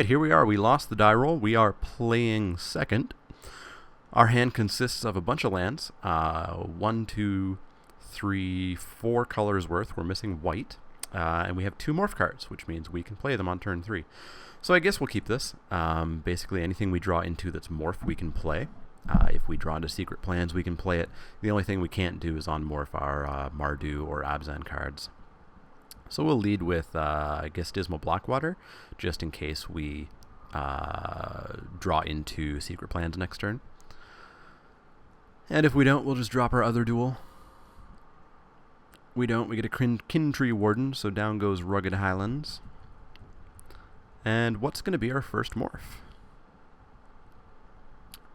here we are. We lost the die roll. We are playing second. Our hand consists of a bunch of lands. 1, 2, 3, 4 colors worth. We're missing white. And we have 2 morph cards, which means we can play them on turn 3. So I guess we'll keep this. Basically, anything we draw into that's morph, we can play. If we draw into secret plans, we can play it. The only thing we can't do is on-morph our Mardu or Abzan cards. So we'll lead with, I guess, Dismal Blackwater, just in case we draw into secret plans next turn. And if we don't, we'll just drop our other duel. We don't, we get a Kintree Warden, so down goes Rugged Highlands. And what's going to be our first morph?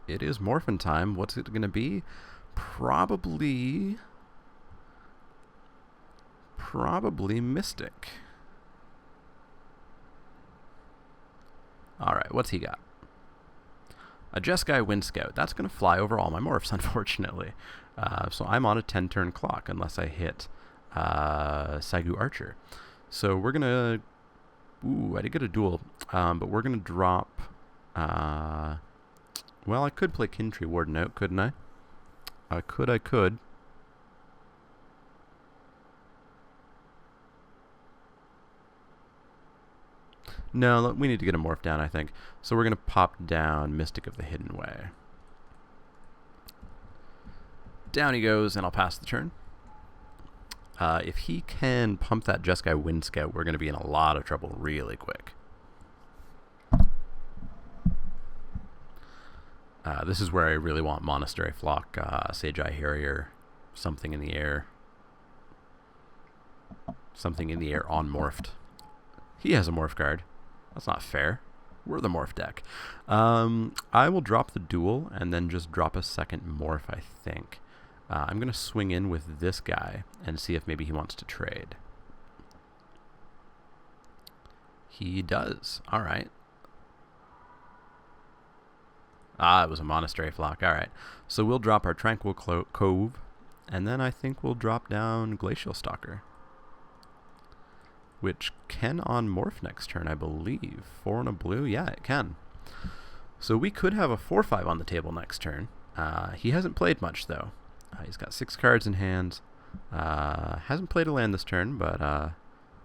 It is Morphin time. What's it going to be? Probably Mystic. Alright, what's he got? A Jeskai Wind Scout. That's going to fly over all my morphs, unfortunately. So I'm on a 10-turn clock unless I hit Sagu Archer. So we're going to... Ooh, I did get a duel. But we're going to drop... well, I could play Kintree Warden out, couldn't I? I could. No, look, we need to get a morph down, I think. So we're going to pop down Mystic of the Hidden Way. Down he goes, and I'll pass the turn. If he can pump that Jeskai Wind Scout, we're going to be in a lot of trouble really quick. This is where I really want Monastery Flock, Sage-Eye Harrier, something in the air. Something in the air on morphed. He has a morph card. That's not fair. We're the morph deck. I will drop the duel and then just drop a second morph, I think. I'm going to swing in with this guy and see if maybe he wants to trade. He does. All right. It was a Monastery Flock. All right. So we'll drop our Tranquil Cove, and then I think we'll drop down Glacial Stalker, which can on-morph next turn, I believe. 4 and a blue? Yeah, it can. So we could have a 4-5 on the table next turn. He hasn't played much, though. He's got 6 cards in hand. Hasn't played a land this turn, but... or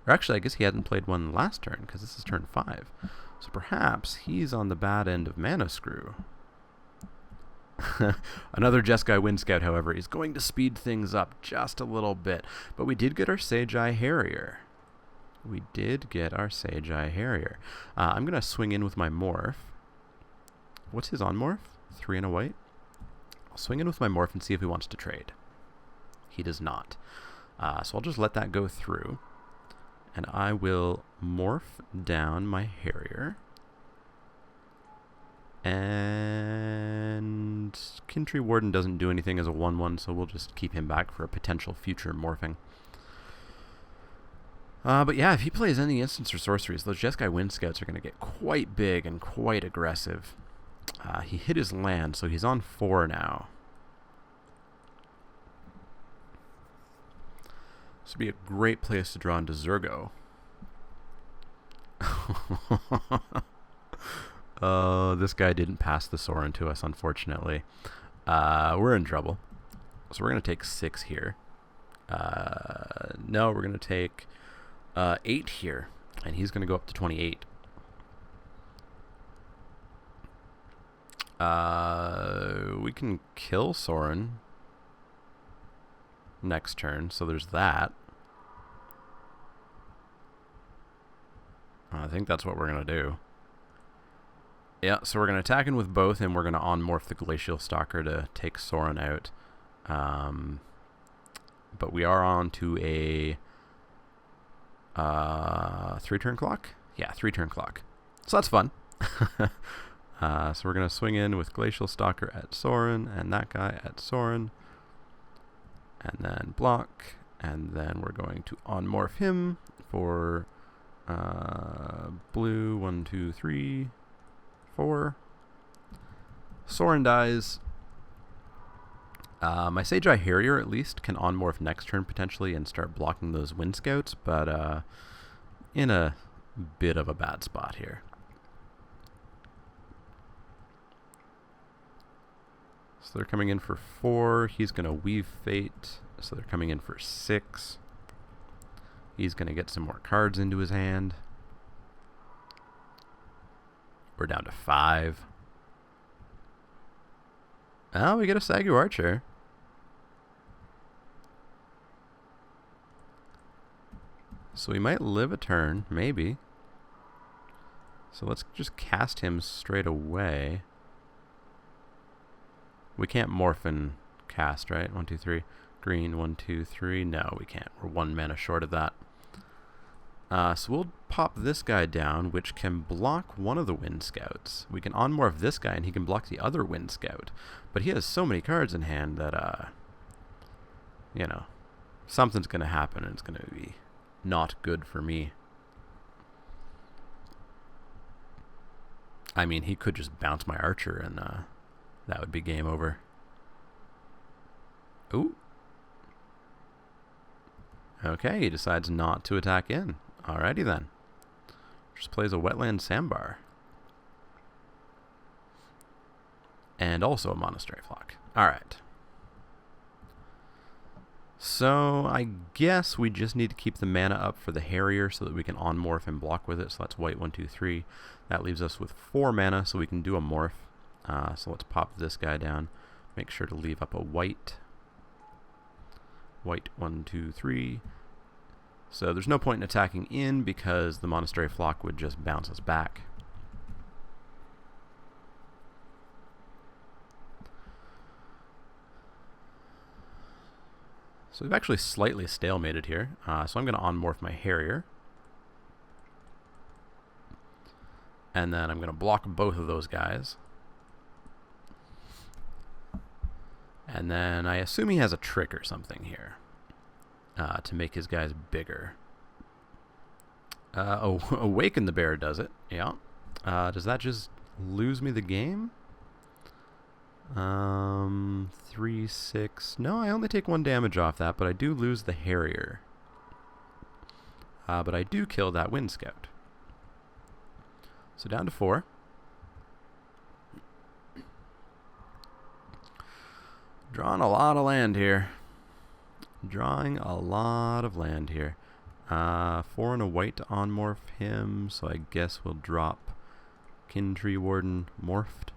actually, I guess he hadn't played one last turn, because this is turn 5. So perhaps he's on the bad end of Mana Screw. Another Jeskai Wind Scout, however, is going to speed things up just a little bit. But we did get our Sage-Eye Harrier. I'm going to swing in with my morph. What's his on-morph? 3 and a white? I'll swing in with my morph and see if he wants to trade. He does not. So I'll just let that go through. And I will morph down my Harrier. And Kintree Warden doesn't do anything as a 1-1, so we'll just keep him back for a potential future morphing. But yeah, if he plays any instants or sorceries, those Jeskai Wind Scouts are going to get quite big and quite aggressive. He hit his land, so he's on 4 now. This would be a great place to draw into Zurgo. This guy didn't pass the Sorin to us, unfortunately. We're in trouble. So we're going to take 6 here. No, we're going to take 8 here. And he's going to go up to 28. We can kill Sorin next turn, so there's that. I think that's what we're going to do. Yeah, so we're going to attack in with both, and we're going to on-morph the Glacial Stalker to take Sorin out. But we are on to a 3-turn clock? Yeah, 3-turn clock. So that's fun. So we're going to swing in with Glacial Stalker at Sorin, and that guy at Sorin. And then block, and then we're going to on-morph him for blue, 1, 2, 3, 4. Sorin dies. My Sage-Eye Harrier, at least, can on-morph next turn, potentially, and start blocking those Wind Scouts, but in a bit of a bad spot here. So they're coming in for 4. He's going to Weave Fate. So they're coming in for 6. He's going to get some more cards into his hand. We're down to 5. Oh, we get a Sagu Archer. So we might live a turn, maybe. So let's just cast him straight away. We can't Morphin cast, right? 1, 2, 3. Green, 1, 2, 3. No, we can't. We're 1 mana short of that. So we'll pop this guy down, which can block one of the Wind Scouts. We can on-morph this guy, and he can block the other Wind Scout. But he has so many cards in hand that, you know, something's going to happen, and it's going to be not good for me. I mean, he could just bounce my Archer, and that would be game over. Ooh. Okay, he decides not to attack in. Alrighty then. Just plays a Wetland Sandbar. And also a Monastery Flock. Alright. So, I guess we just need to keep the mana up for the Harrier so that we can on-morph and block with it. So that's white, 1, 2, 3. That leaves us with 4 mana, so we can do a morph. So let's pop this guy down. Make sure to leave up a white. White, 1, 2, 3. So there's no point in attacking in because the Monastery Flock would just bounce us back. So we've actually slightly stalemated here. So I'm going to on-morph my Harrier. And then I'm going to block both of those guys. And then I assume he has a trick or something here to make his guys bigger. Awaken the Bear does it. Yeah. Does that just lose me the game? 3, 6. No, I only take 1 damage off that, but I do lose the Harrier. But I do kill that Wind Scout. So down to 4. Drawing a lot of land here. Drawing a lot of land here. 4 and a white to on-morph him, so I guess we'll drop Kin Tree Warden morphed.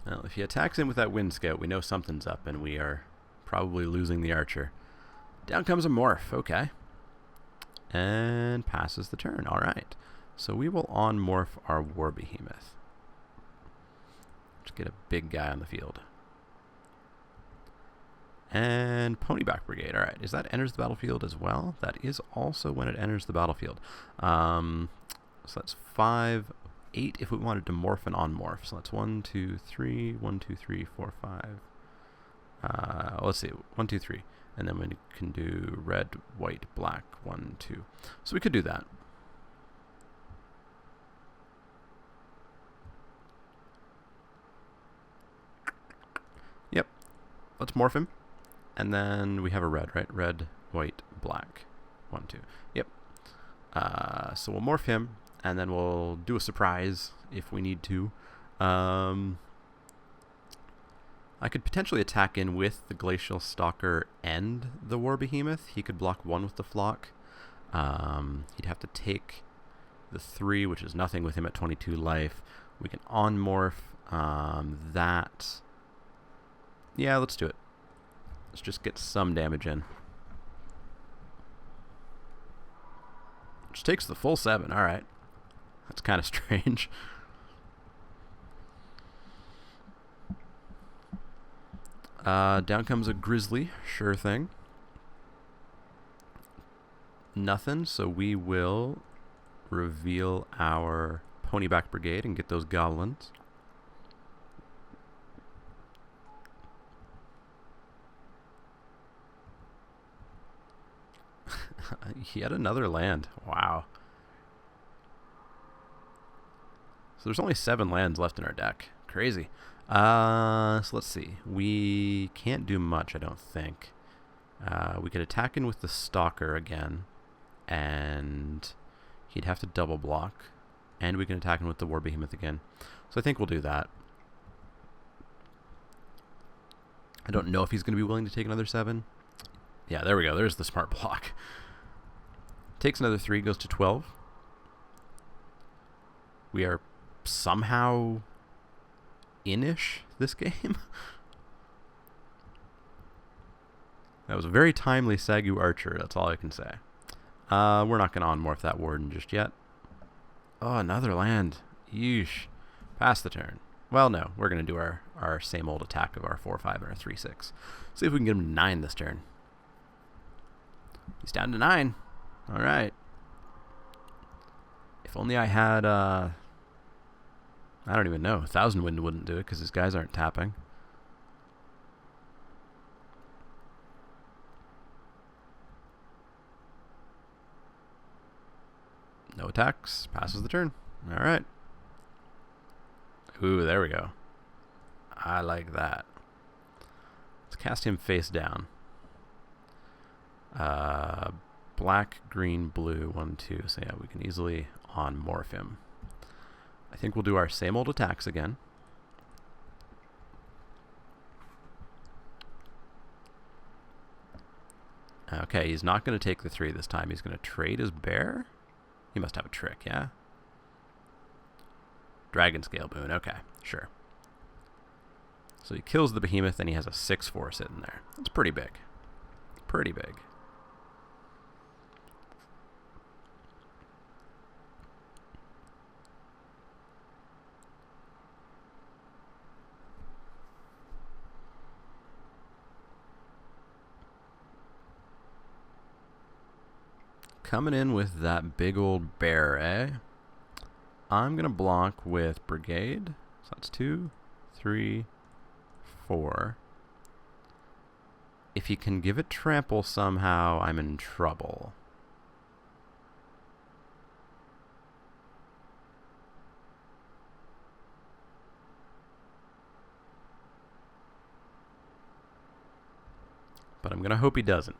Well, if he attacks in with that Wind Scout, we know something's up, and we are probably losing the Archer. Down comes a morph, okay. And passes the turn, alright. So we will on-morph our War Behemoth. Just get a big guy on the field. And Ponyback Brigade, alright. Is that enters the battlefield as well? That is also when it enters the battlefield. So that's 5... 8 if we wanted to morph and on-morph. So that's 1, 2, 3, 1, 2, 3, 4, 5. Let's see, 1, 2, 3. And then we can do red, white, black, 1, 2. So we could do that. Yep. Let's morph him. And then we have a red, right? Red, white, black, 1, 2. Yep. So we'll morph him. And then we'll do a surprise if we need to. I could potentially attack in with the Glacial Stalker and the War Behemoth. He could block 1 with the Flock. He'd have to take the 3, which is nothing with him at 22 life. We can on-morph that. Yeah, let's do it. Let's just get some damage in. Which takes the full 7, alright. That's kind of strange. Down comes a Grizzly. Sure thing. Nothing, so we will reveal our Ponyback Brigade and get those goblins. Yet another land. Wow. So there's only 7 lands left in our deck. Crazy. So let's see. We can't do much, I don't think. We could attack in with the Stalker again. And He'd have to double block, and we can attack him with the War Behemoth again. So I think we'll do that. I don't know if he's going to be willing to take another 7. Yeah, there we go. There's the smart block. Takes another 3, goes to 12. We are somehow in-ish this game. That was a very timely Sagu Archer, that's all I can say. We're not going to on-morph that Warden just yet. Oh, another land. Yeesh. Pass the turn. Well, no. We're going to do our same old attack of our 4-5 and our 3-6. See if we can get him to 9 this turn. He's down to 9. All right. If only I had... I don't even know. 1,000 Wind wouldn't do it because his guys aren't tapping. No attacks. Passes the turn. All right. Ooh, there we go. I like that. Let's cast him face down. Black, green, blue, 1, 2. So yeah, we can easily on-morph him. I think we'll do our same old attacks again. Okay, he's not going to take the 3 this time. He's going to trade his bear? He must have a trick, yeah? Dragon Scale Boon, okay, sure. So he kills the Behemoth, and he has a 6-4 sitting there. That's pretty big. Pretty big. Coming in with that big old bear, eh? I'm going to block with Brigade. So that's 2, 3, 4. If he can give it trample somehow, I'm in trouble. But I'm going to hope he doesn't.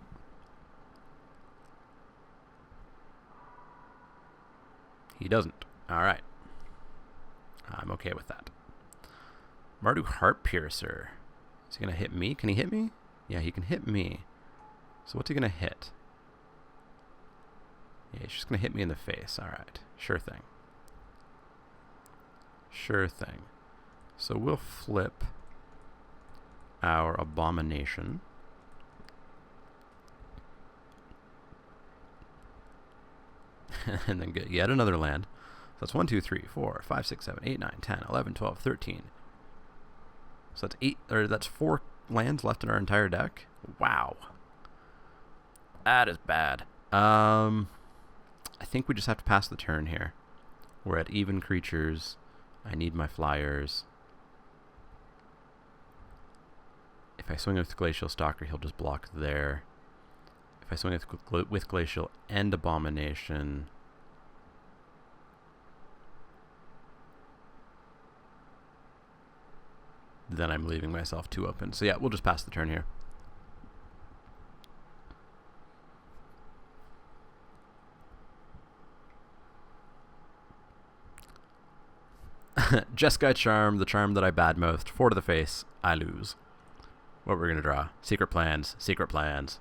He doesn't. Alright. I'm okay with that. Mardu Heart Piercer. Is he going to hit me? Can he hit me? Yeah, he can hit me. So what's he going to hit? Yeah, he's just going to hit me in the face. Alright. Sure thing. Sure thing. So we'll flip our Abomination. And then get yet another land. So that's 1, 2, 3, 4, 5, 6, 7, 8, 9, 10, 11, 12, 13. So that's 4 lands left in our entire deck. Wow. That is bad. I think we just have to pass the turn here. We're at even creatures. I need my flyers. If I swing with Glacial Stalker, he'll just block there. If I swing with Glacial and Abomination... then I'm leaving myself too open. So yeah, we'll just pass the turn here. Jeskai Charm, the charm that I badmouthed. 4 to the face, I lose. What we're going to draw? Secret plans, secret plans.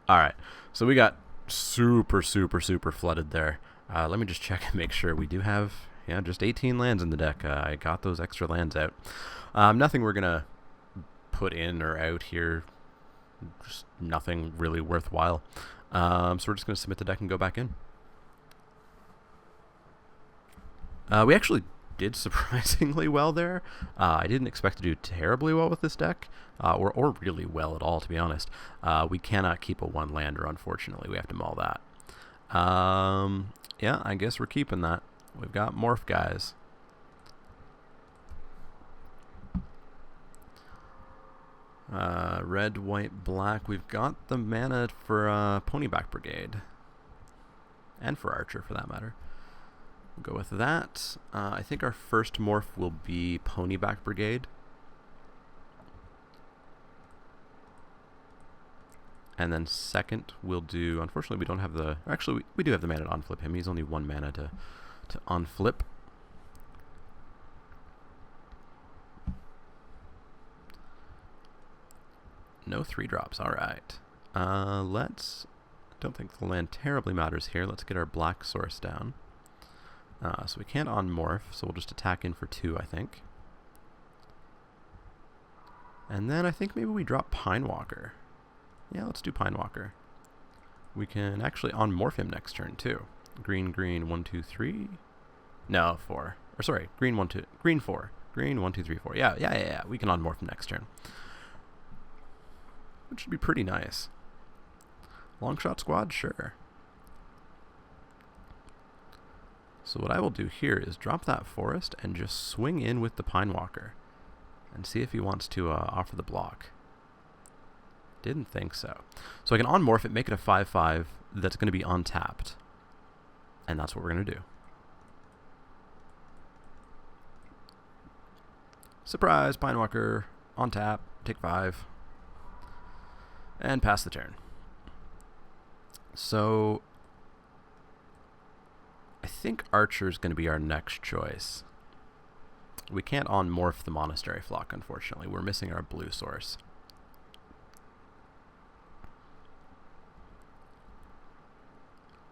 Alright, so we got super flooded there. Let me just check and make sure we do have, yeah, just 18 lands in the deck. I got those extra lands out. Nothing we're going to put in or out here. Just nothing really worthwhile. So we're just going to submit the deck and go back in. We actually did surprisingly well there. I didn't expect to do terribly well with this deck, or really well at all, to be honest. We cannot keep a 1-lander, unfortunately. We have to maul that. Yeah, I guess we're keeping that. We've got Morph guys. Red, white, black. We've got the mana for Ponyback Brigade. And for Archer, for that matter. We'll go with that. I think our first morph will be Ponyback Brigade. And then second, we'll do... Unfortunately, we don't have the... Actually, we do have the mana to unflip him. He's only 1 mana to unflip. No 3-drops. All right. Let's... Don't think the land terribly matters here. Let's get our black source down. So we can't on-morph, so we'll just attack in for 2, I think. And then I think maybe we drop Pinewalker. Yeah, let's do Pinewalker. We can actually on-morph him next turn, too. Green, green, 1, 2, 3. No, 4. Or sorry, green, 1, 2... Green, 4. Green, 1, 2, 3, 4. Yeah. We can on-morph him next turn. Which should be pretty nice. Longshot squad? Sure. So what I will do here is drop that forest and just swing in with the Pinewalker and see if he wants to offer the block. Didn't think so. So I can on-morph it, make it a 5/5 that's going to be untapped. And that's what we're going to do. Surprise, Pinewalker, on tap, take 5. And pass the turn. So I think Archer's going to be our next choice. We can't on-morph the Monastery Flock, unfortunately. We're missing our blue source.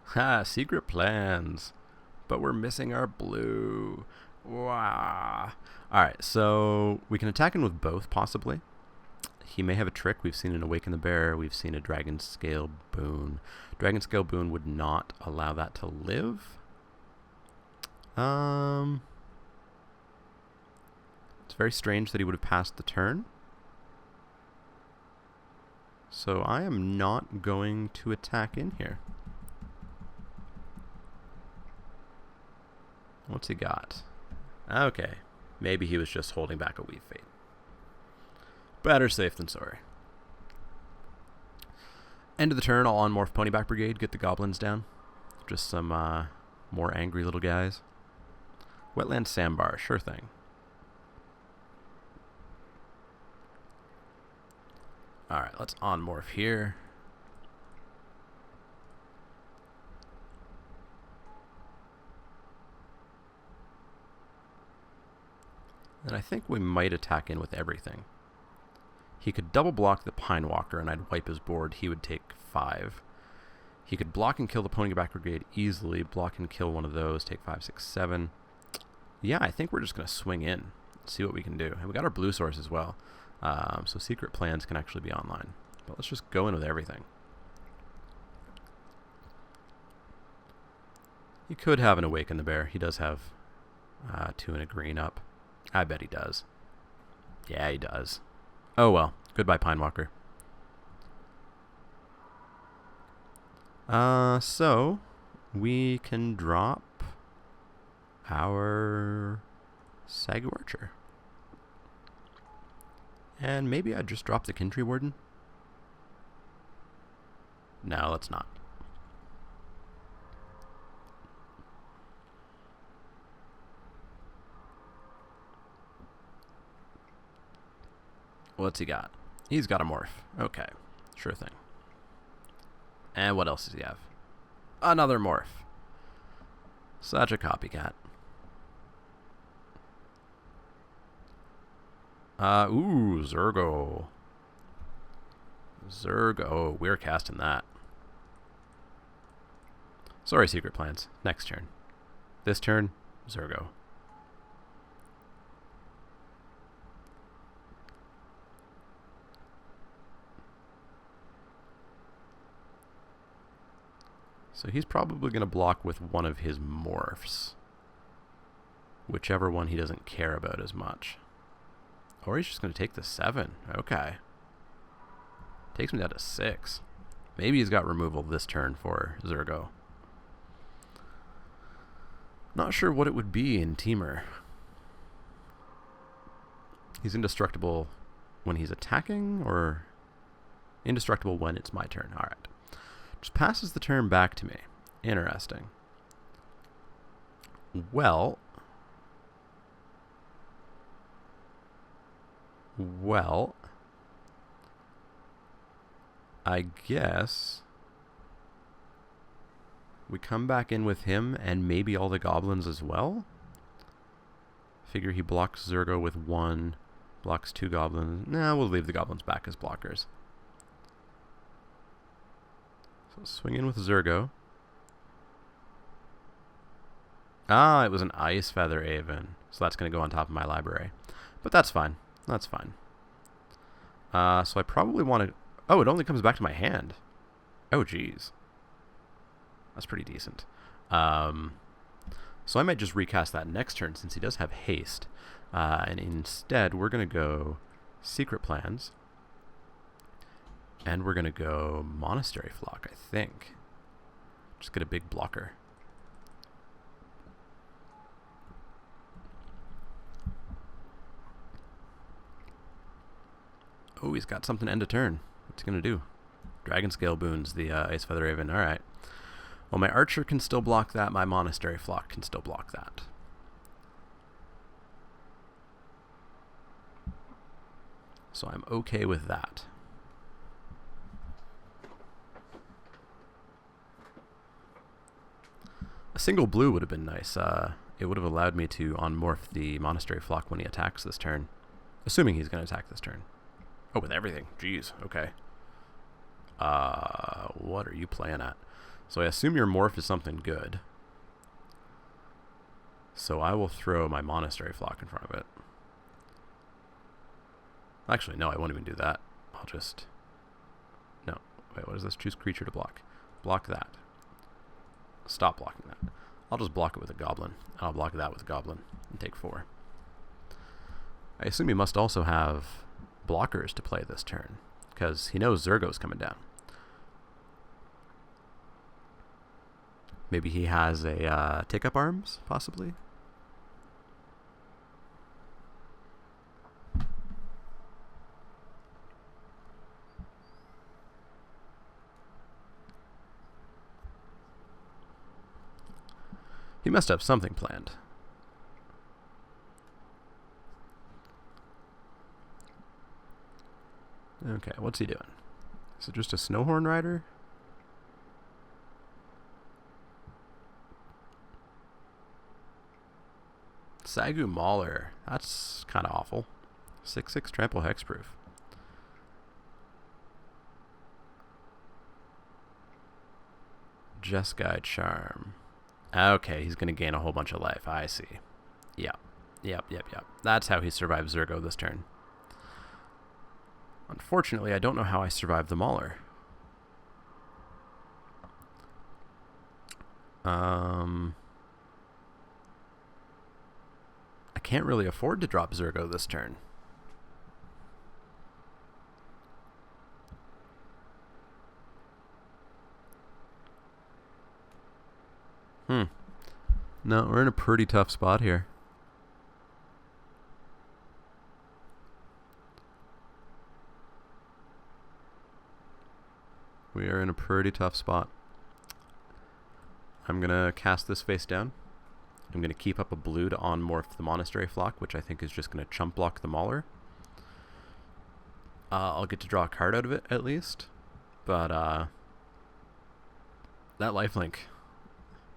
Ha! Secret plans. But we're missing our blue. Wow. Alright, so we can attack him with both, possibly. He may have a trick. We've seen an Awaken the Bear. We've seen a Dragon Scale Boon. Dragon Scale Boon would not allow that to live. It's very strange that he would have passed the turn. So I am not going to attack in here. What's he got? Okay. Maybe he was just holding back a Weave Fate. Better safe than sorry. End of the turn, I'll on-morph Ponyback Brigade, get the goblins down. Just some more angry little guys. Wetland Sandbar, sure thing. Alright, let's on-morph here. And I think we might attack in with everything. He could double block the Pinewalker and I'd wipe his board. He would take 5. He could block and kill the Ponyback Brigade easily. Block and kill one of those. Take 5, 6, 7. Yeah, I think we're just going to swing in. See what we can do. And we got our blue source as well. So secret plans can actually be online. But let's just go in with everything. He could have an Awaken the Bear. He does have 2 and a green up. I bet he does. Yeah, he does. Oh well. Goodbye, Pinewalker. So we can drop our Sagu Archer. And maybe I'd just drop the Kintree Warden. No, let's not. What's he got? He's got a morph. Okay, sure thing. And what else does he have? Another morph. Such a copycat. Ooh, Zurgo. Zurgo. We're casting that. Sorry, secret plans. Next turn. This turn, Zurgo. So he's probably going to block with one of his morphs. Whichever one he doesn't care about as much. Or he's just going to take the 7. Okay. Takes me down to 6. Maybe he's got removal this turn for Zurgo. Not sure what it would be in Temur. He's indestructible when he's attacking, or indestructible when it's my turn. Alright. Just passes the turn back to me. Interesting. Well, I guess we come back in with him and maybe all the goblins as well? Figure he blocks Zergo with 1, blocks 2 goblins. Nah, we'll leave the goblins back as blockers. So swing in with Zergo. Ah, it was an Ice Feather Aven. So that's going to go on top of my library. But that's fine. That's fine. So I probably want to... Oh, it only comes back to my hand. Oh, geez. That's pretty decent. So I might just recast that next turn since he does have haste. And instead, we're going to go Secret Plans. And we're going to go Monastery Flock, I think. Just get a big blocker. Oh, he's got something end of turn. What's he going to do? Dragon Scale boons the Ice Feather Raven. All right. Well, my Archer can still block that. My Monastery Flock can still block that. So I'm okay with that. A single blue would have been nice. It would have allowed me to unmorph the Monastery Flock when he attacks this turn. Assuming he's going to attack this turn. Oh, with everything. Jeez. Okay. What are you playing at? So I assume your morph is something good. So I will throw my Monastery Flock in front of it. Actually, no, I won't even do that. I'll just... No. Wait, what is this? Choose creature to block. Block that. Stop blocking that. I'll just block it with a Goblin. I'll block that with a Goblin and take 4. I assume he must also have blockers to play this turn, because he knows Zergo's coming down. Maybe he has a Take-Up Arms, possibly? He must have something planned. Okay, what's he doing? Is it just a Snowhorn Rider? Sagu Mauler. That's kind of awful. 6/6 trample hexproof. Jeskai Charm. Okay, he's going to gain a whole bunch of life. I see. Yep. That's how he survives Zergo this turn. Unfortunately, I don't know how I survived the Mauler. I can't really afford to drop Zergo this turn. No, we're in a pretty tough spot here. We are in a pretty tough spot. I'm going to cast this face down. I'm going to keep up a blue to on-morph the Monastery Flock, which I think is just going to chump block the Mauler. I'll get to draw a card out of it, at least. But, that lifelink.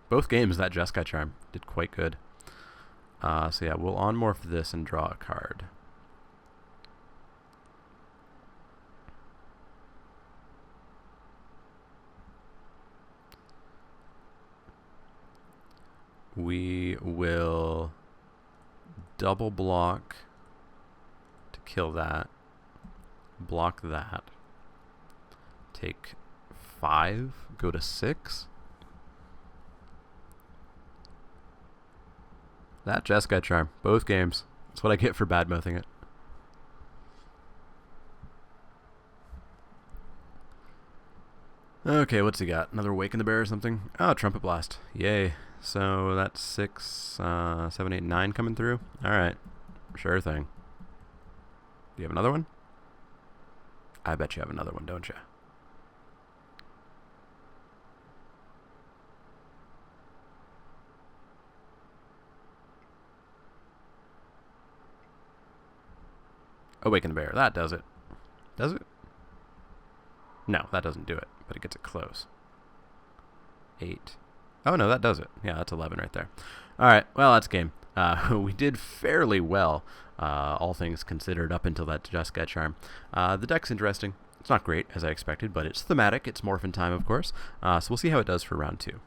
Both games, that Jeskai Charm did quite good. So yeah, we'll on-morph this and draw a card. We will double block to kill that. Block that. Take 5, go to 6. That Jeskai Charm, both games. That's what I get for bad-mouthing it. Okay, what's he got? Another Wake in the Bear or something? Oh, Trumpet Blast. Yay. So that's 6, 7, 8, 9 coming through. Alright. Sure thing. Do you have another one? I bet you have another one, don't you? Awaken the Bear. That does it. Does it? No, that doesn't do it, but it gets it close. 8. Oh, no, that does it. Yeah, that's 11 right there. All right, well, that's game. We did fairly well, all things considered, up until that Jessica charm. The deck's interesting. It's not great, as I expected, but it's thematic. It's Morphin time, of course. So we'll see how it does for round 2.